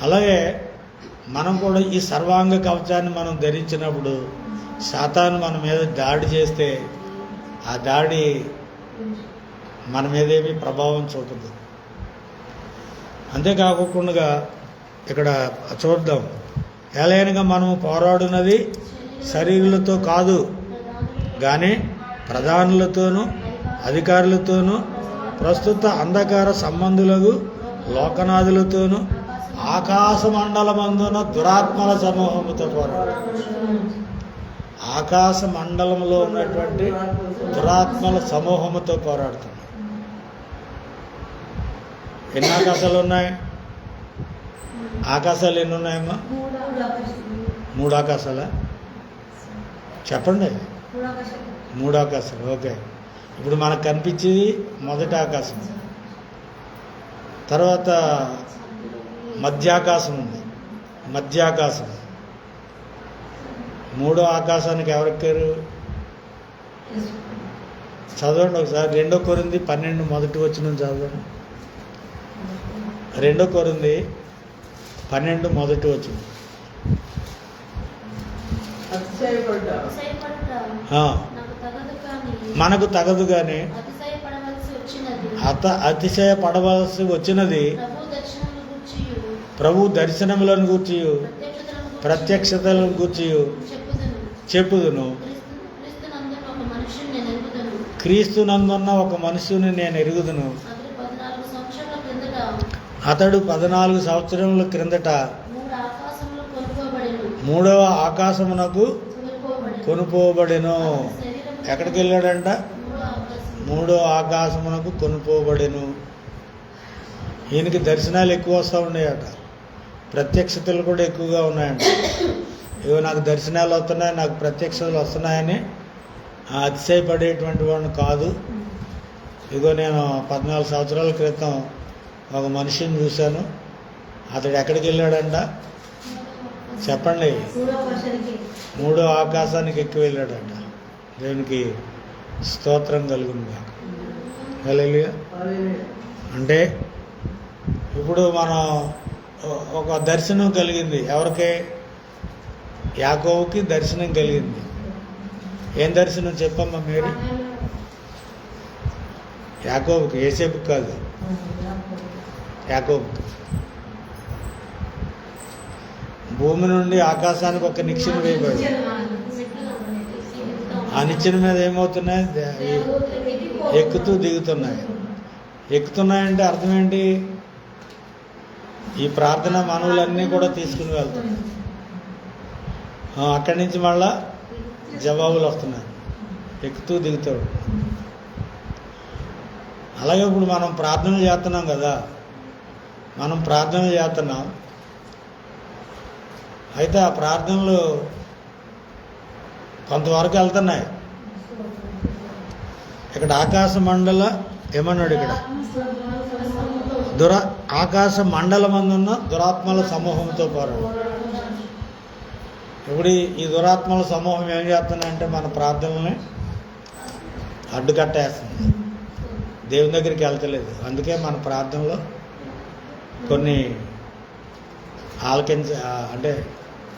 అలాగే మనం కూడా ఈ సర్వాంగ కవచాన్ని మనం ధరించినప్పుడు సాతాను మన మీద దాడి చేస్తే ఆ దాడి మన మీద ఏమీ ప్రభావం చూపదు. అంతేకాకుండా ఇక్కడ చూద్దాం, ఎలాగనగా మనము పోరాడున్నది శరీరులతో కాదు కానీ ప్రధానులతోనూ అధికారులతోనూ ప్రస్తుత అంధకార సంబంధులకు లోకనాథులతోనూ ఆకాశ మండలమందున దురాత్మల సమూహముతో పోరాడు. ఆకాశ మండలంలో ఉన్నటువంటి దురాత్మల సమూహముతో పోరాడుతున్నాం. ఎన్ని ఆకాశాలు ఉన్నాయి? ఆకాశాలు ఎన్ని ఉన్నాయమ్మా? 3 ఆకాశాలా? చెప్పండి. 3 ఆకాశాలు. ఓకే. ఇప్పుడు మనకు కనిపించేది మొదటి ఆకాశం, తర్వాత మధ్యాకాశం ఉంది. మధ్యాకాశం. 3వ ఆకాశానికి ఎవరెక్కారు? చదవండి ఒకసారి. 2 కొరింథీ 12 మొదటి వచనం చదవండి. 2 కొరింథీ 12 మొదటి వచనం. మనకు తగదు కానీ అతిశయపడవలసి వచ్చినది ప్రభు దర్శనములను గూర్చి ప్రత్యక్షతలను గూర్చి చెప్పుదును. క్రీస్తునందున్న ఒక మనుషుని నేను ఎరుగుదును. అతడు 14 సంవత్సరముల క్రిందట 3వ ఆకాశమునకు కొనుపోబడెను. ఎక్కడికి వెళ్ళాడంట? 3వ ఆకాశమునకు కొనుపోబడెను. ఈయనకి దర్శనాలు ఎక్కువ వస్తూ ఉన్నాయట, ప్రత్యక్షతలు కూడా ఎక్కువగా ఉన్నాయంట. ఇగో నాకు దర్శనాలు వస్తున్నాయి, నాకు ప్రత్యక్షతలు వస్తున్నాయని అతిశయపడేటువంటి వాడిని కాదు. ఇగో నేను 14 సంవత్సరాల క్రితం ఒక మనిషిని చూశాను. అతడు ఎక్కడికి వెళ్ళాడంట? చెప్పండి. 3వ ఆకాశానికి ఎక్కువ వెళ్ళాడంట. దేవునికి స్తోత్రం కలుగును. హల్లెలూయా. అంటే ఇప్పుడు మనం ఒక దర్శనం కలిగింది. ఎవరికి? యాకోబుకి దర్శనం కలిగింది. ఏం దర్శనం చెప్పమ్మా మీరు? యాకోబుకి, యోసేపుకి కాదు, యాకోబుకి. భూమి నుండి ఆకాశానికి ఒక నిచ్చెన వేయబడి ఆ నిచ్చెన మీద ఏమవుతున్నాయి? ఎక్కుతూ దిగుతున్నాయి. ఎక్కుతున్నాయంటే అర్థం ఏంటి? ఈ ప్రార్థన మనవులన్నీ కూడా తీసుకుని వెళ్తాం. అక్కడి నుంచి మళ్ళా జవాబులు వస్తున్నాయి. ఎక్కుతూ దిగుతాడు. అలాగే ఇప్పుడు మనం ప్రార్థన చేస్తున్నాం కదా, మనం ప్రార్థన చేస్తున్నాం. అయితే ఆ ప్రార్థనలు కొంతవరకు వెళ్తున్నాయి. ఇక్కడ ఆకాశ మండల ఏమన్నాడు? ఇక్కడ ఆకాశ మండలమందున్న దురాత్మల సమూహంతో పోరాడు. ఇప్పుడు ఈ దురాత్మల సమూహం ఏం చేస్తుందంటే మన ప్రార్థనల్ని అడ్డుకట్టేస్తుంది, దేవుని దగ్గరికి వెళ్తలేదు. అందుకే మన ప్రార్థనలో కొన్ని అంటే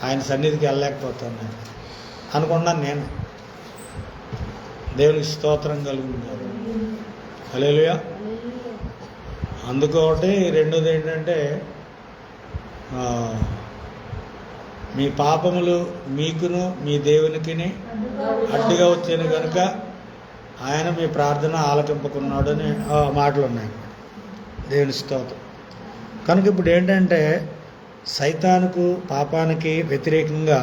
ఆయన సన్నిధికి వెళ్ళలేకపోతున్నాను అనుకున్నాను నేను. దేవునికి స్తోత్రం కలుగుతున్నారు. హల్లెలూయా. అందుకొకటి. రెండోది ఏంటంటే మీ పాపములు మీకును మీ దేవునికిని అడ్డుగా వచ్చాను కనుక ఆయన మీ ప్రార్థన ఆలకింపకున్నాడు అని మాటలు ఉన్నాయి. దేవుని స్తోత్రం. కనుక ఇప్పుడు ఏంటంటే సైతానుకు పాపానికి వ్యతిరేకంగా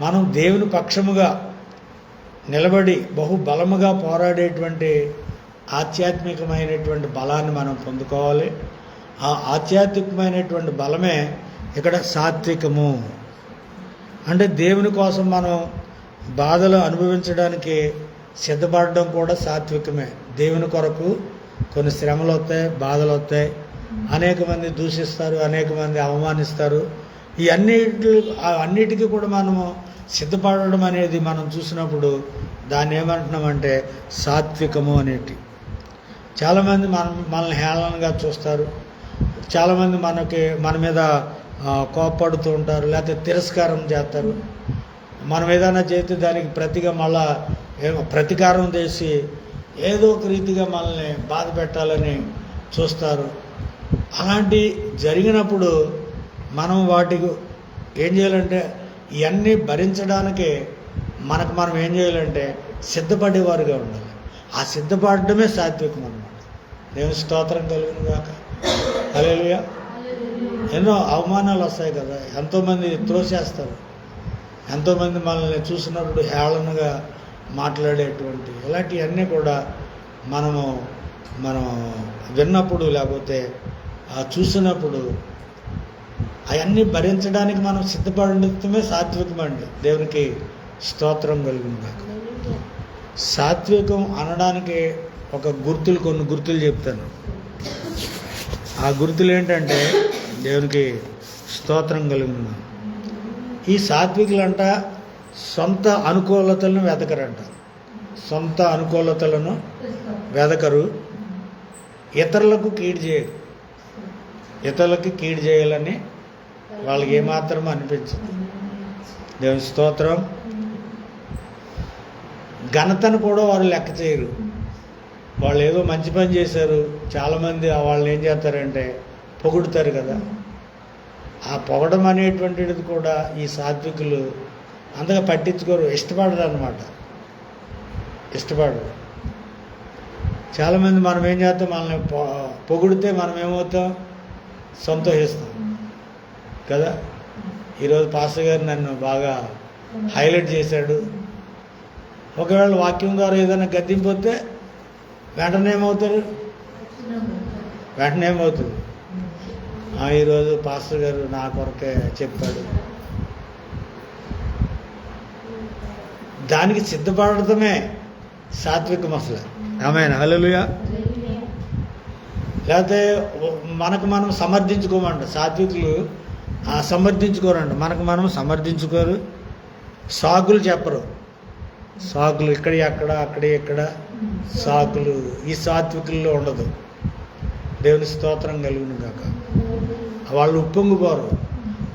మనం దేవుని పక్షముగా నిలబడి బహుబలముగా పోరాడేటువంటి ఆధ్యాత్మికమైనటువంటి బలాన్ని మనం పొందుకోవాలి. ఆ ఆధ్యాత్మికమైనటువంటి బలమే ఇక్కడ సాత్వికము. అంటే దేవుని కోసం మనం బాధలు అనుభవించడానికి సిద్ధపడడం కూడా సాత్వికమే. దేవుని కొరకు కొన్ని శ్రమలు వస్తాయి, బాధలు వస్తాయి, అనేక మంది దూషిస్తారు, అనేక మంది అవమానిస్తారు. ఈ అన్నిటికీ కూడా మనము సిద్ధపడడం అనేది మనం చూసినప్పుడు దాన్ని ఏమంటున్నామంటే సాత్వికము అనేటి. చాలామంది మనల్ని హేళనగా చూస్తారు, చాలామంది మన మీద కోప్పడుతూ ఉంటారు, లేకపోతే తిరస్కారం చేస్తారు. మనం ఏదైనా చేస్తే దానికి ప్రతిగా మళ్ళా ప్రతీకారం చేసి ఏదో ఒక రీతిగా మనల్ని బాధ పెట్టాలని చూస్తారు. అలాంటి జరిగినప్పుడు మనం వాటికి ఏం చేయాలంటే ఇవన్నీ భరించడానికి మనం ఏం చేయాలంటే సిద్ధపడేవారుగా ఉండాలి. ఆ సిద్ధపడడమే సాత్వికం అన్నమాట. దేవుని స్తోత్రం కలుగును గాక. హల్లెలూయా. ఎన్నో అవమానాలు వస్తాయి కదా, ఎంతోమంది త్రోసేస్తారు, ఎంతోమంది మనల్ని చూసినప్పుడు హేళనగా మాట్లాడేటువంటి ఇలాంటివన్నీ కూడా మనం విన్నప్పుడు లేకపోతే చూసినప్పుడు అవన్నీ భరించడానికి మనం సిద్ధపడటమే సాత్వికం అండి. దేవునికి స్తోత్రం కలుగును గాక. సాత్వికం అనడానికి కొన్ని గుర్తులు చెప్తాను. ఆ గుర్తులు ఏంటంటే దేవునికి స్తోత్రం కలుగును. ఈ సాత్వికులంట సొంత అనుకూలతలను వెతకరంట. సొంత అనుకూలతలను వెతకరు. ఇతరులకు కీడు చేయరు. ఇతరులకి కీడు చేయాలని వాళ్ళకి ఏమాత్రం అనిపించదు. దేవుని స్తోత్రం. ఘనతను కూడా వారు లెక్క చేయరు. వాళ్ళు ఏదో మంచి పని చేశారు, చాలామంది వాళ్ళని ఏం చేస్తారంటే పొగుడుతారు కదా. ఆ పొగడం అనేటువంటిది కూడా ఈ సాత్వికులు అంతగా పట్టించుకోరు, ఇష్టపడరు అన్నమాట. ఇష్టపడరు. చాలామంది మనం ఏం చేస్తాం, మనల్ని పొగిడితే మనం ఏమవుతాం, సంతోషిస్తాం కదా. ఈరోజు పాస్టర్ గారు నన్ను బాగా హైలైట్ చేశాడు. ఒకవేళ వాక్యం ద్వారా ఏదైనా గద్దింపోతే వెంటనే ఏమవుతుంది, ఈరోజు పాస్టర్ గారు నా కొరకే చెప్పాడు. దానికి సిద్ధపడటమే సాత్వికం అసలు. ఆమేన్. హల్లెలూయా. లేకపోతే మనం సమర్థించుకోమంట. సాత్వికులు సమర్థించుకోరంట. మనం సమర్థించుకోరు, సాకులు చెప్పరు. సాకులు ఇక్కడ అక్కడ సాకులు ఈ సాత్వికుల్లో ఉండదు. దేవుని స్తోత్రం కలుగును గాక. వాళ్ళు ఉప్పొంగిపోరు,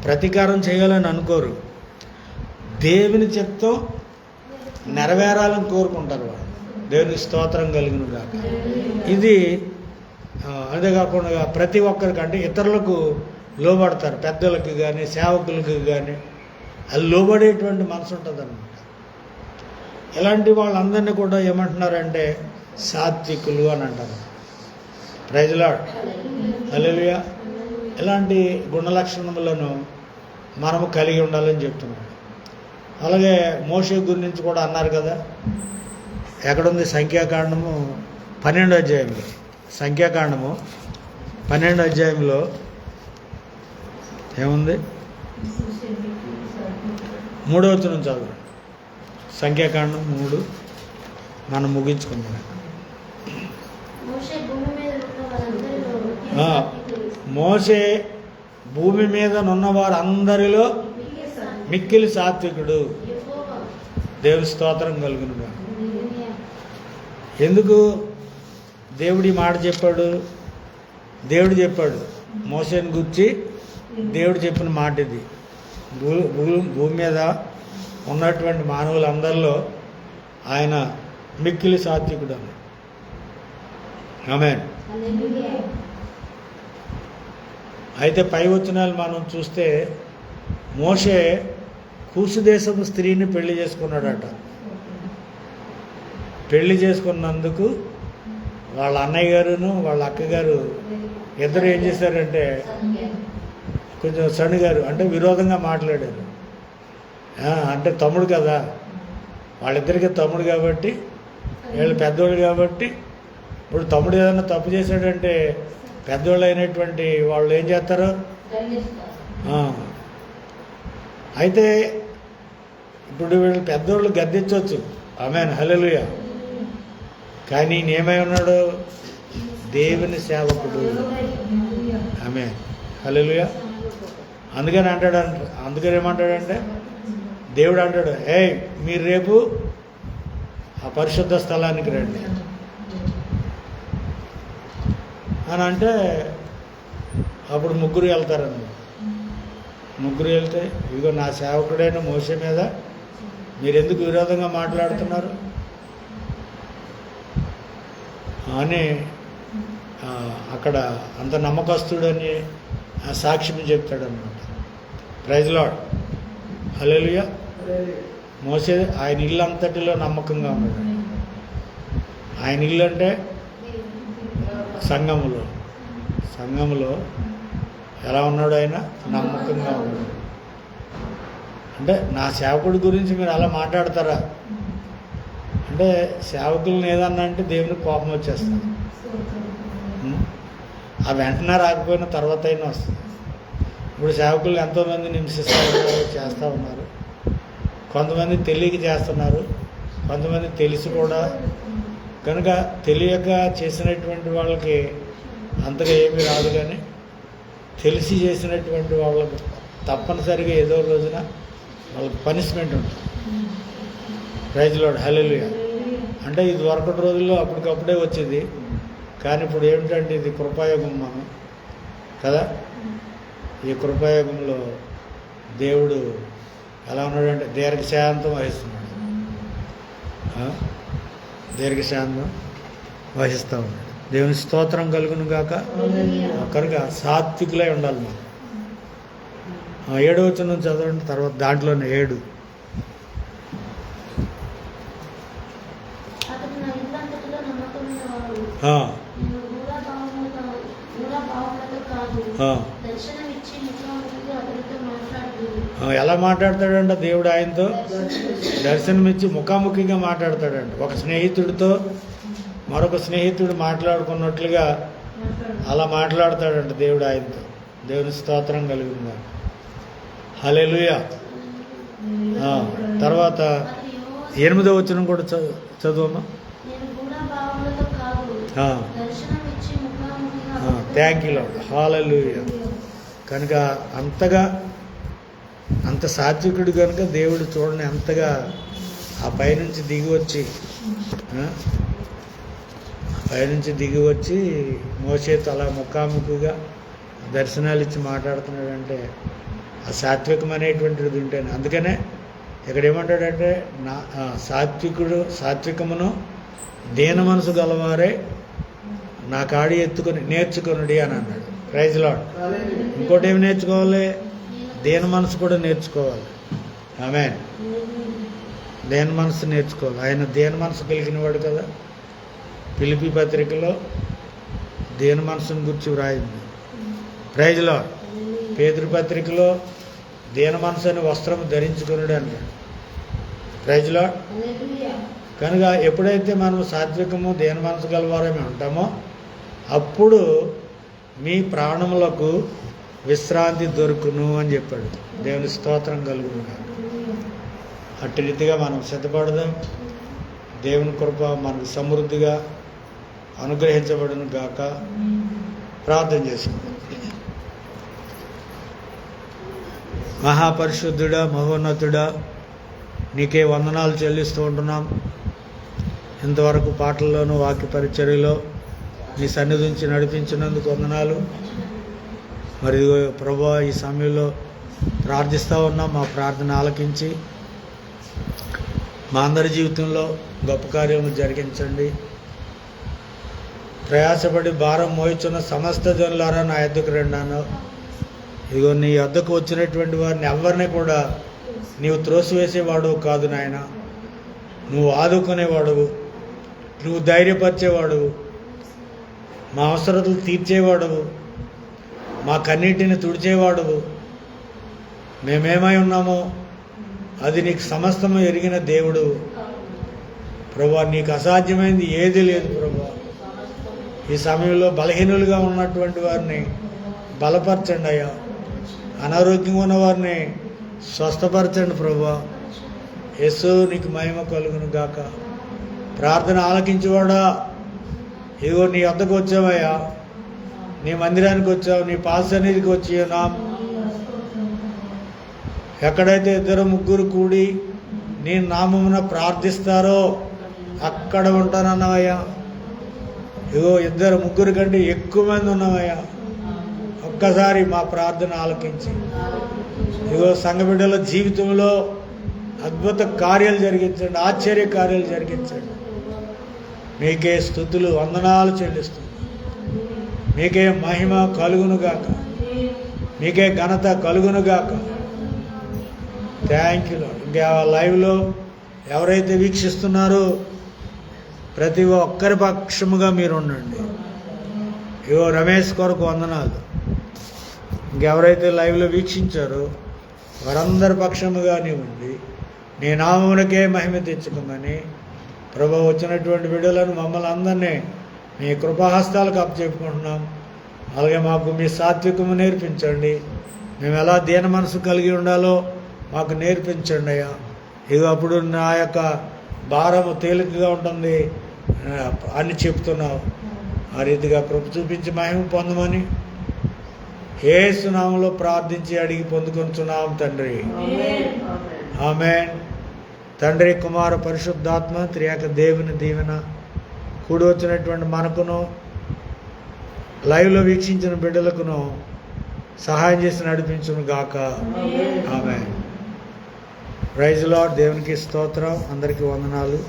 ప్రతీకారం చేయాలని అనుకోరు, దేవుని చిత్తం నెరవేరాలని కోరుకుంటారు వాళ్ళు. దేవుని స్తోత్రం కలుగును గాక. ఇది అంతేకాకుండా ప్రతి ఒక్కరికి అంటే ఇతరులకు లోబడతారు. పెద్దలకు కానీ సేవకులకు కానీ అది లోబడేటువంటి మనసు ఉంటుంది అన్నమాట. ఇలాంటి వాళ్ళందరినీ కూడా ఏమంటున్నారంటే సాత్వికులు అని అంటారు. Praise lord. హల్లెలూయా. ఇలాంటి గుణలక్షణములను మనము కలిగి ఉండాలని చెప్తున్నాడు. అలాగే మోషే గురించి కూడా అన్నారు కదా. ఎక్కడుంది? సంఖ్యాకాండము 12వ అధ్యాయంలో. సంఖ్యాకాండము 12వ అధ్యాయంలో ఏముంది? 3వ వచనం చదువు. సంఖ్యాకాండం 3 మనం ముగించుకుందాం. మోషే భూమి మీద ఉన్న వారందరిలో ఆ, మోషే భూమి మీద ఉన్న వారందరిలో మిక్కిలి సాత్వికుడు. దేవుని స్తోత్రం కలుగునుగా. ఎందుకు దేవుడు ఈ మాట చెప్పాడు? దేవుడు చెప్పాడు మోషేని గురించి, దేవుడు చెప్పిన మాట ఇది. భూమి మీద ఉన్నటువంటి మానవులందరిలో ఆయన మిక్కిలి సాత్వికుడు అని. ఆమేన్. అయితే పై వచనాలు మనం చూస్తే మోషే కూసు దేశపు స్త్రీని పెళ్లి చేసుకున్నాడట. పెళ్లి చేసుకున్నందుకు వాళ్ళ అన్నయ్య గారును వాళ్ళ అక్కగారు ఇద్దరు ఏం చేశారంటే కొంచెం సణిగారు, అంటే విరోధంగా మాట్లాడారు. అంటే తమ్ముడు కదా, వాళ్ళిద్దరికి తమ్ముడు కాబట్టి, వీళ్ళు పెద్దోళ్ళు కాబట్టి, ఇప్పుడు తమ్ముడు ఏదైనా తప్పు చేశాడంటే పెద్దోళ్ళు అయినటువంటి వాళ్ళు ఏం చేస్తారు? అయితే ఇప్పుడు వీళ్ళు పెద్దోళ్ళు గద్దించవచ్చు. ఆమేన్, హల్లెలూయా. కానీ నేమై ఉన్నాడు? దేవుని సేవకుడు. ఆమేన్, హల్లెలూయా. అందుకని ఏమంటాడంటే దేవుడు అంటాడు, మీరు రేపు ఆ పరిశుద్ధ స్థలానికి రండి అని అంటే అప్పుడు ముగ్గురు వెళ్తారన్నమాట. ముగ్గురు వెళ్తే ఇదిగో నా సేవకుడైన మోషే మీద మీరు ఎందుకు విరోధంగా మాట్లాడుతున్నారు అని అక్కడ అంత నమ్మకస్తుడని సాక్ష్యం చెప్తాడనమాట. ప్రైజ్ లార్డ్, హల్లెలూయా. మోషే ఆయన ఇల్లు అంతటిలో నమ్మకంగా ఉన్నాడు. ఆయన ఇల్లు అంటే సంఘములో ఎలా ఉన్నాడు? ఆయన నమ్మకంగా ఉన్నాడు. అంటే నా సేవకుడి గురించి మీరు అలా మాట్లాడతారా అంటే సేవకులను ఏదన్నా అంటే దేవునికి కోపం వచ్చేస్తుంది. ఆ వెంటనే రాకపోయినా తర్వాత అయినా వస్తుంది. ఇప్పుడు సేవకులు ఎంతోమంది హింసిస్తూ ఉన్నారు, చేస్తూ ఉన్నారు. కొంతమంది తెలియక చేస్తున్నారు, కొంతమంది తెలిసి కూడా. కనుక తెలియక చేసినటువంటి వాళ్ళకి అంతగా ఏమీ రాదు, కానీ తెలిసి చేసినటువంటి వాళ్ళకు తప్పనిసరిగా ఏదో రోజున వాళ్ళకి పనిష్మెంట్ ఉంటుంది. ప్రైజ్ లార్డ్, హల్లెలూయా. అంటే ఇది వరకటి రోజుల్లో అప్పటికప్పుడే వచ్చేది, కానీ ఇప్పుడు ఏమిటంటే ఇది కృపాయుగం మనం కదా. ఈ కృపాయుగంలో దేవుడు ఎలా ఉన్నాడంటే దీర్ఘశాంతం వహిస్తున్నాడు. దీర్ఘశాంతం వహిస్తూ ఉన్నాడు. దేవుని స్తోత్రం కలుగును గాక. కనుక సాత్వికులై ఉండాలి మనం. 7వ వచనం చదవండి, తర్వాత దాంట్లోనే 7. ఎలా మాట్లాడతాడంట దేవుడు ఆయనతో? దర్శనమిచ్చి ముఖాముఖిగా మాట్లాడతాడంట. ఒక స్నేహితుడితో మరొక స్నేహితుడు మాట్లాడుకున్నట్లుగా అలా మాట్లాడతాడంట దేవుడు ఆయనతో. దేవుని స్తోత్రం కలుగుతుందా. హల్లెలూయా. తర్వాత 8వ వచనం కూడా చదువమ్మా. థ్యాంక్ యూ లార్డ్, హల్లెలూయా. కనుక అంత సాత్వికుడు కనుక దేవుడు చూడండి అంతగా ఆ పైనుంచి దిగి వచ్చి మోషేతో అలా ముఖాముఖిగా దర్శనాలు ఇచ్చి మాట్లాడుతున్నాడంటే ఆ సాత్వికం అనేటువంటిది ఉంటేనే. అందుకనే ఇక్కడ ఏమంటాడంటే సాత్వికమును దీన మనసు గలవారే నా కాడి ఎత్తుకొని నేర్చుకొనుడి అని అన్నాడు. Praise lord. ఇంకోటి ఏమి నేర్చుకోవాలి? దీన మనసు కూడా నేర్చుకోవాలి. ఆమేన్. దీన మనసు నేర్చుకోవాలి. ఆయన దీన మనసు కలిగిన వాడు కదా. ఫిలిప్పీ పత్రికలో దీన మనసుని గురించి వ్రాయింది. Praise lord. పేతురు పత్రికలో దీన మనసు అని వస్త్రం ధరించుకున్నాడు అన్నాడు. Praise lord. కనుక ఎప్పుడైతే మనం సాత్వికము దీన మనసు గలవారమే ఉంటామో అప్పుడు మీ ప్రాణములకు విశ్రాంతి దొరుకును అని చెప్పాడు. దేవుని స్తోత్రం కలుగును. అట్టి రీతిగా మనం సిద్ధపడదాం. దేవుని కృప మనకు సమృద్ధిగా అనుగ్రహించబడును గాక. ప్రార్థన చేసుకుందాం. మహాపరిశుద్ధుడా, మహోన్నతుడా, నీకే వందనాలు చెల్లిస్తూ ఉంటున్నాం. ఇంతవరకు పాటల్లోనూ వాక్య పరిచర్యలో నీ సన్నిధి నుంచి నడిపించినందుకు వందనాలు. మరి ప్రభువా, ఈ సమయంలో ప్రార్థిస్తూ ఉన్నాం. మా ప్రార్థన ఆలకించి మా అందరి జీవితంలో గొప్ప కార్యము జరిగించండి. ప్రయాసపడి భారం మోయిచున్న సమస్త జనులారా నా యొద్దకు రండాను. ఇదిగో నీ యొద్దకు వచ్చినటువంటి వారిని ఎవరిని కూడా నీవు త్రోసివేసేవాడు కాదు నాయన. నువ్వు ఆదుకునేవాడువు, నువ్వు ధైర్యపరిచేవాడువు, మా అవసరతలు తీర్చేవాడువు, మా కన్నీటిని తుడిచేవాడువు. మేమేమై ఉన్నామో అది నీకు సమస్తము ఎరిగిన దేవుడు ప్రభువా. నీకు అసాధ్యమైంది ఏది లేదు ప్రభువా. ఈ సమయంలో బలహీనులుగా ఉన్నటువంటి వారిని బలపరచండి అయ్యా. అనారోగ్యంగా ఉన్న వారిని స్వస్థపరచండి ప్రభువా. యేసు నీకు మహిమ కలుగును గాక. ప్రార్థన ఆలకించేవాడా, ఇదిగో నీ వద్దకు వచ్చావయ్యా, నీ మందిరానికి వచ్చావు, నీ పాద సన్నిధికి వచ్చి ఉన్నాం. ఎక్కడైతే 2-3 కూడి నీ నామమున ప్రార్థిస్తారో అక్కడ ఉంటానన్నావయ్యా. ఇగో 2-3 కంటే ఎక్కువ మంది ఉన్నామయ్యా. ఒక్కసారి మా ప్రార్థన ఆలకించి ఇగో సంఘ బిడ్డల జీవితంలో అద్భుత కార్యాలు జరిగించండి, ఆశ్చర్య కార్యాలు జరిగించండి. మీకే స్తుతులు వందనాలు చెల్లిస్తుంది. మీకే మహిమ కలుగునుగాక, మీకే ఘనత కలుగునుగాక. Thank you lord. ఇంకా లైవ్లో ఎవరైతే వీక్షిస్తున్నారో ప్రతి ఒక్కరి పక్షముగా మీరు ఉండండి. ఇగో రమేష్ కొరకు వందనాలు. ఇంకెవరైతే లైవ్లో వీక్షించారో వారందరి పక్షముగా నీ ఉండి నీ నామమునకే మహిమ తెచ్చుకోమని ప్రభు వచ్చినటువంటి బిడ్డలను మమ్మల్ని అందరినీ మీ కృపాహస్తాలకు అప్పచెప్పుకుంటున్నాం. అలాగే మాకు మీ సాత్వికము నేర్పించండి. మేము ఎలా దీన మనసు కలిగి ఉండాలో మాకు నేర్పించండి అయ్యా. ఇక అప్పుడు నా యొక్క భారము తేలికగా ఉంటుంది అని చెప్తున్నావు. ఆ రీతిగా కృప చూపించి మహిమ పొందమని యేసు నామములో ప్రార్థించి అడిగి పొందుకొనుచున్నాం తండ్రి. ఆమేన్. తండ్రి, కుమార, పరిశుద్ధాత్మ త్రియేక దేవుని దీవెన కూడి వచ్చినటువంటి మనకును లైవ్లో వీక్షించిన బిడ్డలకును సహాయం చేసి నడిపించును గాక. ఆమేన్. Praise lord. దేవునికి స్తోత్రం. అందరికీ వందనాలు.